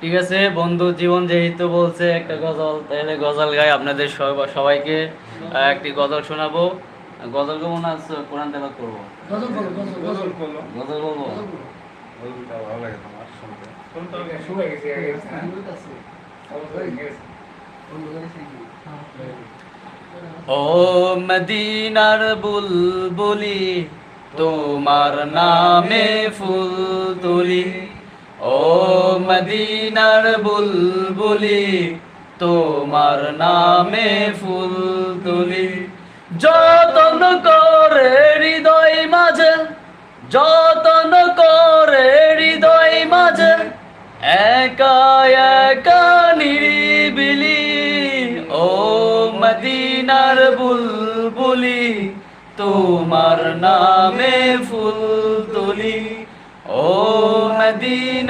ঠিক আছে বন্ধু, জীবন যেহেতু বলছে একটা গজল, তাহলে গজল গাই আপনাদের সবাইকে একটি গজল শোনাবো। গজল গাবো না কোরআন তেলাওয়াত করবো? গজল বলো, গজল গজল বলো। গজল বলবো। গজল বলো। গজলটা ভালো লাগে তোমার শুনতে। শুনতে হবে। শুয়ে গেছি আগে গেছে না? বলতে আছে। অবশ্যই গেছে। বন্ধু গেছে কি? ও মদিনার বুলবুলি, তোমার নামে ফুল তুলি। ও মদিনার বুলবুলি, তোমার নামে ফুল তুলি। যতন করে হৃদয় মাঝে, যতন করে হৃদয় মাঝে, একা একা নিরিবিলি। ও মদিনার বুলবুলি, তোমার নামে ফুল তুলি। ও মদিনা